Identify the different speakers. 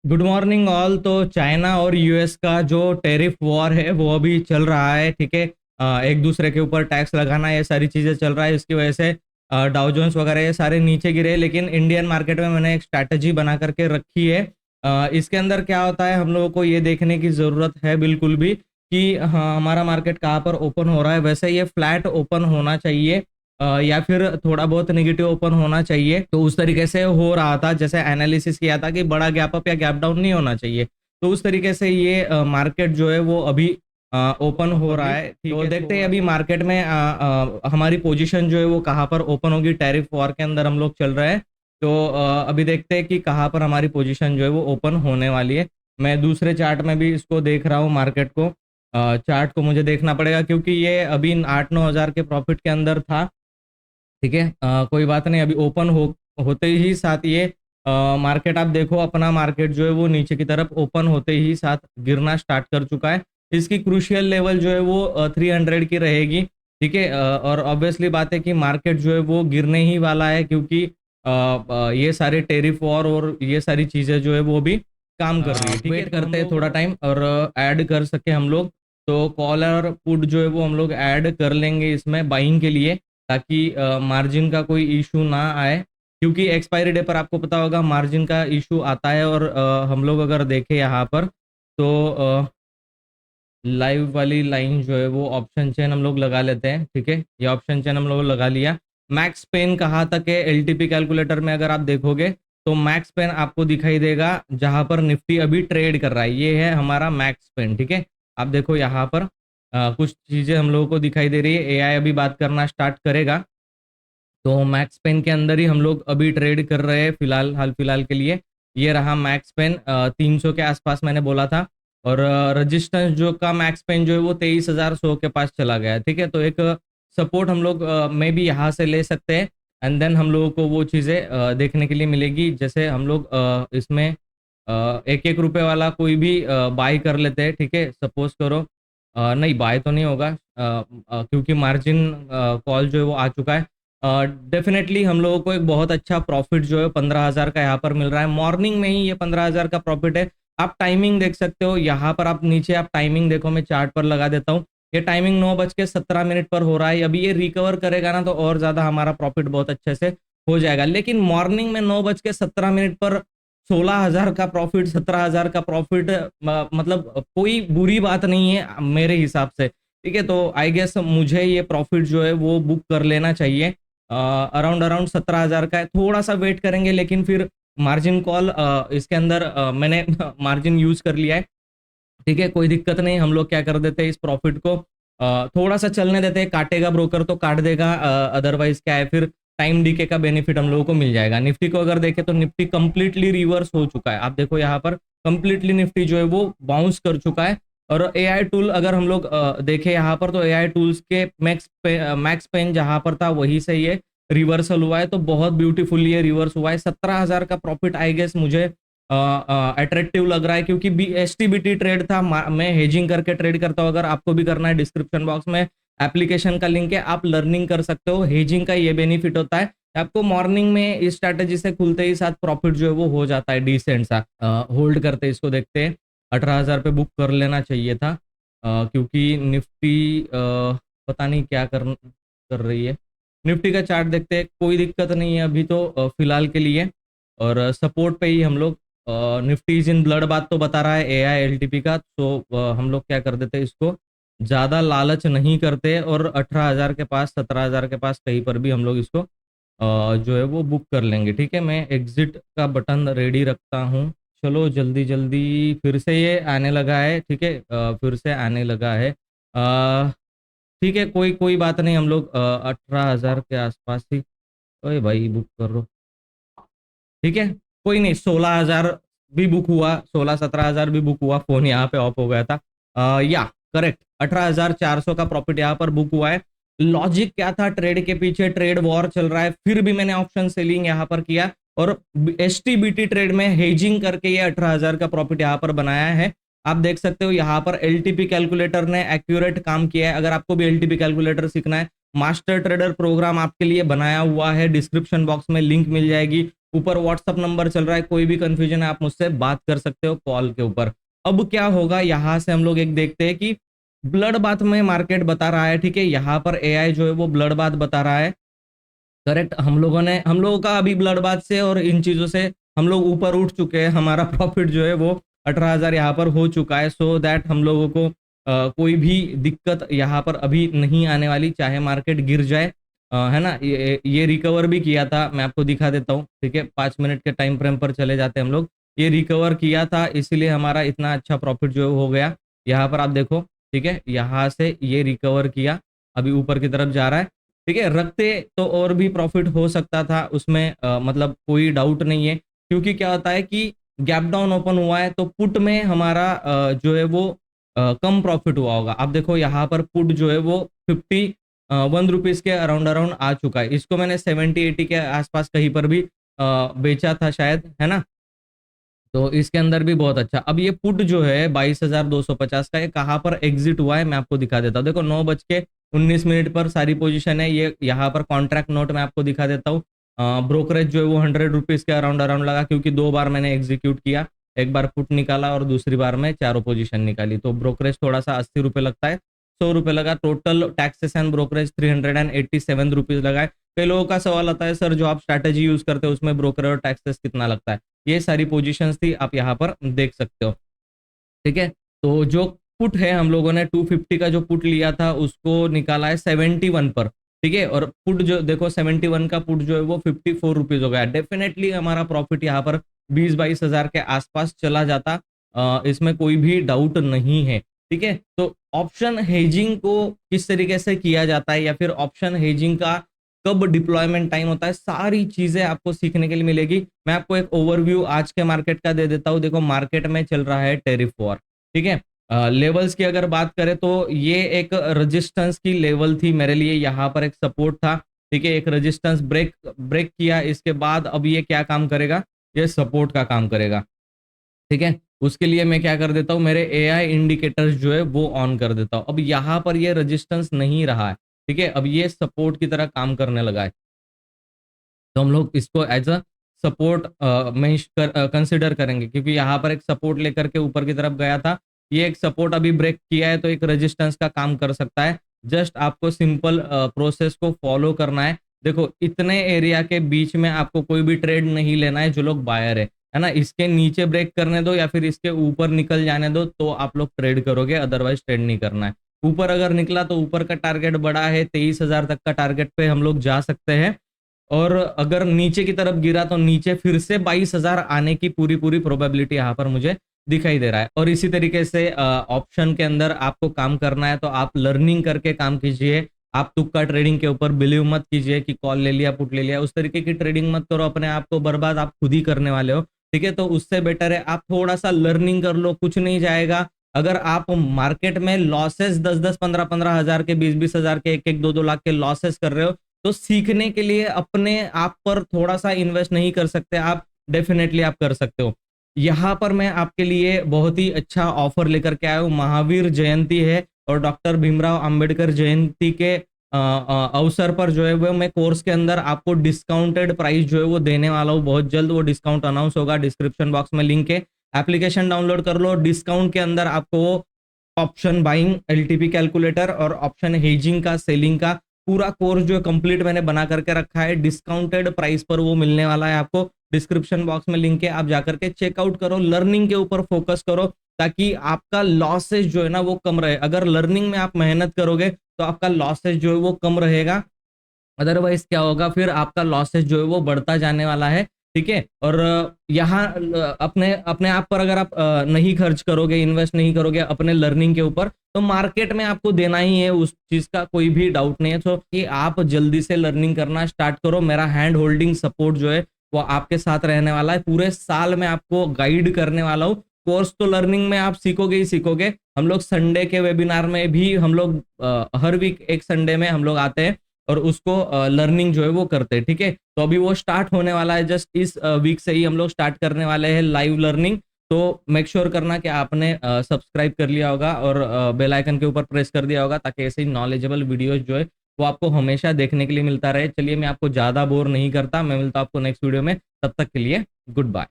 Speaker 1: Good morning all. तो China और US का जो टेरिफ वॉर है वो अभी चल रहा है, ठीक है। एक दूसरे के ऊपर टैक्स लगाना, ये सारी चीज़ें चल रहा है। इसकी वजह से डाउ जोन्स वगैरह ये सारे नीचे गिरे, लेकिन इंडियन मार्केट में मैंने एक स्ट्रैटेजी बना करके रखी है। इसके अंदर क्या होता है, हम लोगों को ये देखने की ज़रूरत है बिल्कुल भी कि हाँ, हमारा मार्केट कहाँ पर ओपन हो रहा है। वैसे ये फ्लैट ओपन होना चाहिए या फिर थोड़ा बहुत नेगेटिव ओपन होना चाहिए। तो उस तरीके से हो रहा था, जैसे एनालिसिस किया था कि बड़ा गैप अप या गैप डाउन नहीं होना चाहिए। तो उस तरीके से ये मार्केट जो है वो अभी ओपन हो रहा है। तो देखते हैं अभी मार्केट में हमारी पोजीशन जो है वो कहाँ पर ओपन होगी। टैरिफ वॉर के अंदर हम लोग चल रहे हैं, तो अभी देखते हैं कि कहाँ पर हमारी पोजीशन जो है वो ओपन होने वाली है। मैं दूसरे चार्ट में भी इसको देख रहा हूँ मार्केट को। चार्ट को मुझे देखना पड़ेगा क्योंकि ये अभी 8-9 हज़ार के प्रॉफिट के अंदर था, ठीक है। कोई बात नहीं, अभी ओपन होते ही साथ ये मार्केट आप देखो, अपना मार्केट जो है वो नीचे की तरफ ओपन होते ही साथ गिरना स्टार्ट कर चुका है। इसकी क्रूशियल लेवल जो है वो 300 की रहेगी, ठीक है। और ऑब्वियसली बात है कि मार्केट जो है वो गिरने ही वाला है, क्योंकि ये सारे टेरिफ वॉर और ये सारी चीज़ें जो है वो भी काम कर रही है, ठीक है। वेट करते हैं थोड़ा टाइम और ऐड कर सके हम लोग। तो कॉल और पुट जो है वो हम लोग ऐड कर लेंगे इसमें बाइंग के लिए, ताकि मार्जिन का कोई इशू ना आए। क्योंकि एक्सपायरी डे पर आपको पता होगा मार्जिन का इशू आता है। और हम लोग अगर देखें यहाँ पर, तो लाइव वाली लाइन जो है वो ऑप्शन चेन हम लोग लगा लेते हैं, ठीक है। ये ऑप्शन चेन हम लोग लगा लिया। मैक्स पेन कहाँ तक है एलटीपी कैलकुलेटर में, अगर आप देखोगे तो मैक्स पेन आपको दिखाई देगा जहां पर निफ्टी अभी ट्रेड कर रहा है। ये है हमारा मैक्स पेन, ठीक है। आप देखो यहाँ पर कुछ चीज़ें हम लोगों को दिखाई दे रही है। एआई अभी बात करना स्टार्ट करेगा, तो मैक्स पेन के अंदर ही हम लोग अभी ट्रेड कर रहे हैं फिलहाल, हाल फिलहाल के लिए। ये रहा मैक्स पेन, 300 के आसपास मैंने बोला था। और रजिस्टेंस जो का मैक्स पेन जो है वो 23,100 के पास चला गया है, ठीक है। तो एक सपोर्ट हम लोग में भी यहाँ से ले सकते हैं। एंड देन हम लोगों को वो चीज़ें देखने के लिए मिलेगी, जैसे हम लोग इसमें 1-1 रुपए वाला कोई भी बाई कर लेते हैं, ठीक है। सपोज करो नहीं, बाय तो नहीं होगा क्योंकि मार्जिन कॉल जो है वो आ चुका है। डेफिनेटली हम लोगों को एक बहुत अच्छा प्रॉफिट जो है 15,000 का यहाँ पर मिल रहा है। मॉर्निंग में ही ये 15,000 का प्रॉफिट है। आप टाइमिंग देख सकते हो यहाँ पर, आप नीचे आप टाइमिंग देखो, मैं चार्ट पर लगा देता हूँ। ये टाइमिंग 9:17 पर हो रहा है। अभी ये रिकवर करेगा ना तो और ज्यादा हमारा प्रॉफिट बहुत अच्छे से हो जाएगा। लेकिन मॉर्निंग में 9:17 पर 16,000 का प्रॉफिट, 17,000 का प्रॉफिट, मतलब कोई बुरी बात नहीं है मेरे हिसाब से, ठीक है। तो आई गेस मुझे ये प्रॉफिट जो है वो बुक कर लेना चाहिए। अराउंड अराउंड 17,000 का है। थोड़ा सा वेट करेंगे, लेकिन फिर मार्जिन कॉल इसके अंदर मैंने मार्जिन यूज कर लिया है, ठीक है। कोई दिक्कत नहीं, हम लोग क्या कर देते हैं, इस प्रॉफिट को थोड़ा सा चलने देते हैं। काटेगा ब्रोकर तो काट देगा, अदरवाइज क्या है, फिर टाइम डीके का बेनिफिट हम लोगों को मिल जाएगा। निफ्टी को अगर देखें तो निफ्टी कंप्लीटली रिवर्स हो चुका है। आप देखो यहाँ पर कंप्लीटली निफ्टी जो है वो बाउंस कर चुका है। और एआई टूल अगर हम लोग देखें यहाँ पर, तो एआई टूल्स के मैक्स पेन जहां पर था वहीं से ये रिवर्सल हुआ है। तो बहुत ब्यूटीफुली ये रिवर्स हुआ है। 17,000 का प्रॉफिट आई गेस मुझे अट्रैक्टिव लग रहा है, क्योंकि एसटीबीटी ट्रेड था। मैं हेजिंग करके ट्रेड करता हूँ। अगर आपको भी करना है, डिस्क्रिप्शन बॉक्स में एप्लीकेशन का लिंक है, आप लर्निंग कर सकते हो। हेजिंग का ये बेनिफिट होता है, आपको मॉर्निंग में इस स्ट्रैटेजी से खुलते ही साथ प्रॉफिट जो है वो हो जाता है डिसेंट सा। होल्ड करते इसको देखते हैं। 18,000 पे बुक कर लेना चाहिए था, क्योंकि निफ्टी पता नहीं क्या कर रही है। निफ्टी का चार्ट देखते हैं, कोई दिक्कत नहीं है अभी तो फिलहाल के लिए। और सपोर्ट पे ही हम लोग, निफ्टी इज इन ब्लड बात तो बता रहा है एआई एलटीपी का। तो हम लोग क्या कर देते हैं, इसको ज़्यादा लालच नहीं करते और 18,000 के पास, 17,000 के पास कहीं पर भी हम लोग इसको जो है वो बुक कर लेंगे, ठीक है। मैं एग्जिट का बटन रेडी रखता हूँ। चलो जल्दी जल्दी, फिर से ये आने लगा है, ठीक है। फिर से आने लगा है, ठीक है। कोई कोई बात नहीं, हम लोग 18,000 के आसपास ही, ओए भाई बुक कर लो, ठीक है। कोई नहीं, 16,000 भी बुक हुआ, 16-17,000 भी बुक हुआ। फोन यहाँ पे ऑफ हो गया था, या करेक्ट 18,400 का प्रॉफिट यहाँ पर बुक हुआ है। लॉजिक क्या था ट्रेड के पीछे, ट्रेड वॉर चल रहा है, फिर भी मैंने ऑप्शन सेलिंग यहाँ पर किया और एसटीबीटी ट्रेड में हेजिंग करके ये 18,000 का प्रॉफिट यहाँ पर बनाया है। आप देख सकते हो यहाँ पर एलटीपी कैलकुलेटर ने एक्यूरेट काम किया है। अगर आपको भी एलटीपी कैलकुलेटर सीखना है, मास्टर ट्रेडर प्रोग्राम आपके लिए बनाया हुआ है, डिस्क्रिप्शन बॉक्स में लिंक मिल जाएगी। ऊपर व्हाट्सअप नंबर चल रहा है, कोई भी कंफ्यूजन है आप मुझसे बात कर सकते हो कॉल के ऊपर। अब क्या होगा, यहाँ से हम लोग एक देखते हैं कि ब्लड बाथ में मार्केट बता रहा है, ठीक है, यहाँ पर एआई जो है वो ब्लड बाथ बता रहा है, करेक्ट। हम लोगों का अभी ब्लड बाथ से और इन चीजों से हम लोग ऊपर उठ चुके हैं, हमारा प्रॉफिट जो है वो 18,000 यहाँ पर हो चुका है, सो दैट हम लोगों को कोई भी दिक्कत यहाँ पर अभी नहीं आने वाली, चाहे मार्केट गिर जाए, है ना। ये रिकवर भी किया था, मैं आपको दिखा देता हूँ, ठीक है, 5 मिनट के टाइम फ्रेम पर चले जाते हैं हम लोग। ये रिकवर किया था, इसीलिए हमारा इतना अच्छा प्रॉफिट जो हो गया। यहाँ पर आप देखो, ठीक है, यहाँ से ये रिकवर किया, अभी ऊपर की तरफ जा रहा है, ठीक है। रखते तो और भी प्रॉफिट हो सकता था उसमें, मतलब कोई डाउट नहीं है, क्योंकि क्या होता है कि गैप डाउन ओपन हुआ है तो पुट में हमारा जो है वो कम प्रॉफिट हुआ होगा। आप देखो यहाँ पर पुट जो है वो 51 रुपीज के अराउंड अराउंड आ चुका है, इसको मैंने 70-80 के आसपास कहीं पर भी बेचा था शायद, है ना। तो इसके अंदर भी बहुत अच्छा। अब ये पुट जो है 22,250 का, ये कहाँ पर एग्जिट हुआ है मैं आपको दिखा देता हूँ। देखो 9:19 पर सारी पोजीशन है, ये यहाँ पर कॉन्ट्रैक्ट नोट मैं आपको दिखा देता हूँ। ब्रोकरेज जो है वो 100 रुपीज के अराउंड अराउंड लगा, क्योंकि 2 बार मैंने एग्जीक्यूट किया, एक बार पुट निकाला और दूसरी बार में चारों पोजीशन निकाली, तो ब्रोकरेज थोड़ा सा 80 रुपये लगता है, 100 रुपये लगा। Total taxes and brokerage 387 rupees लगा है। कई लोगों का सवाल आता है, सर जो आप स्ट्रैटेजी यूज करते हो उसमें ब्रोकर और टैक्सेस कितना लगता है। ये सारी पोजीशंस थी, आप यहाँ पर देख सकते हो, ठीक है। तो जो पुट है, हम लोगों ने 250 का जो पुट लिया था उसको निकाला है 71 पर, ठीक है। और पुट जो देखो 71 का पुट जो है वो 54 रुपीज हो गया। डेफिनेटली हमारा प्रॉफिट यहाँ पर 20-22 हजार के आसपास चला जाता, इसमें कोई भी डाउट नहीं है, ठीक है। तो ऑप्शन हेजिंग को किस तरीके से किया जाता है, या फिर ऑप्शन हेजिंग का कब डिप्लॉयमेंट टाइम होता है, सारी चीजें आपको सीखने के लिए मिलेगी। मैं आपको एक ओवरव्यू आज के मार्केट का दे देता हूँ। देखो मार्केट में चल रहा है टेरिफ वॉर, ठीक है। लेवल्स की अगर बात करें तो ये एक रेजिस्टेंस की लेवल थी मेरे लिए, यहाँ पर एक सपोर्ट था, ठीक है। एक रेजिस्टेंस ब्रेक ब्रेक किया, इसके बाद अब ये क्या काम करेगा, ये सपोर्ट का काम करेगा, ठीक है। उसके लिए मैं क्या कर देता हूँ, मेरे एआई इंडिकेटर्स जो है वो ऑन कर देता हूँ। अब यहाँ पर ये रेजिस्टेंस नहीं रहा है, ठीक है, अब ये सपोर्ट की तरह काम करने लगा है, तो हम लोग इसको एज अ सपोर्ट में कंसिडर करेंगे, क्योंकि यहाँ पर एक सपोर्ट लेकर के ऊपर की तरफ गया था, ये एक सपोर्ट अभी ब्रेक किया है, तो एक रेजिस्टेंस का काम कर सकता है। जस्ट आपको सिंपल प्रोसेस को फॉलो करना है। देखो इतने एरिया के बीच में आपको कोई भी ट्रेड नहीं लेना है, जो लोग बायर है ना, इसके नीचे ब्रेक करने दो या फिर इसके ऊपर निकल जाने दो, तो आप लोग ट्रेड करोगे, अदरवाइज ट्रेड नहीं करना है। ऊपर अगर निकला तो ऊपर का टारगेट बड़ा है, 23,000 तक का टारगेट पे हम लोग जा सकते हैं, और अगर नीचे की तरफ गिरा तो नीचे फिर से 22,000 आने की पूरी पूरी प्रोबेबिलिटी यहाँ पर मुझे दिखाई दे रहा है। और इसी तरीके से ऑप्शन के अंदर आपको काम करना है, तो आप लर्निंग करके काम कीजिए। आप तुक्का ट्रेडिंग के ऊपर बिलीव मत कीजिए कि कॉल ले लिया पुट ले लिया, उस तरीके की ट्रेडिंग मत करो, अपने आप को बर्बाद आप खुद ही करने वाले हो, ठीक है। तो उससे बेटर है आप थोड़ा सा लर्निंग कर लो, कुछ नहीं जाएगा। अगर आप मार्केट में लॉसेस 10-10, 15-15 हजार के, 20-20 हजार के, 1-1, 2-2 लाख के लॉसेस कर रहे हो, तो सीखने के लिए अपने आप पर थोड़ा सा इन्वेस्ट नहीं कर सकते आप, डेफिनेटली आप कर सकते हो। यहाँ पर मैं आपके लिए बहुत ही अच्छा ऑफर लेकर के आया हूँ। महावीर जयंती है और डॉक्टर भीमराव अंबेडकर जयंती के अवसर पर जो है वो मैं कोर्स के अंदर आपको डिस्काउंटेड प्राइस जो है वो देने वाला हूँ। बहुत जल्द वो डिस्काउंट अनाउंस होगा, डिस्क्रिप्शन बॉक्स में लिंक है, एप्लीकेशन डाउनलोड कर लो। डिस्काउंट के अंदर आपको ऑप्शन बाइंग, एलटीपी कैलकुलेटर और ऑप्शन हेजिंग का, सेलिंग का पूरा कोर्स जो कंप्लीट मैंने बना करके रखा है, डिस्काउंटेड प्राइस पर वो मिलने वाला है आपको। डिस्क्रिप्शन बॉक्स में लिंक है, आप जाकर के चेकआउट करो, लर्निंग के ऊपर फोकस करो, ताकि आपका लॉसेस जो है ना वो कम रहे। अगर लर्निंग में आप मेहनत करोगे तो आपका लॉसेस जो है वो कम रहेगा, अदरवाइज क्या होगा, फिर आपका लॉसेस जो है वो बढ़ता जाने वाला है, ठीक है। और यहाँ अपने अपने आप पर अगर आप नहीं खर्च करोगे, इन्वेस्ट नहीं करोगे अपने लर्निंग के ऊपर, तो मार्केट में आपको देना ही है, उस चीज का कोई भी डाउट नहीं है। तो कि आप जल्दी से लर्निंग करना स्टार्ट करो। मेरा हैंड होल्डिंग सपोर्ट जो है वो आपके साथ रहने वाला है, पूरे साल में आपको गाइड करने वाला हूँ। कोर्स तो लर्निंग में आप सीखोगे ही सीखोगे। हम लोग संडे के वेबिनार में भी हम लोग हर वीक एक संडे में हम लोग आते हैं और उसको लर्निंग जो है वो करते हैं, ठीक है। तो अभी वो स्टार्ट होने वाला है, जस्ट इस वीक से ही हम लोग स्टार्ट करने वाले हैं लाइव लर्निंग। तो मेक श्योर करना कि आपने सब्सक्राइब कर लिया होगा और बेल आइकन के ऊपर प्रेस कर दिया होगा, ताकि ऐसे ही नॉलेजेबल वीडियोस जो है वो आपको हमेशा देखने के लिए मिलता रहे। चलिए मैं आपको ज़्यादा बोर नहीं करता, मैं मिलता हूँ आपको नेक्स्ट वीडियो में, तब तक के लिए गुड बाय।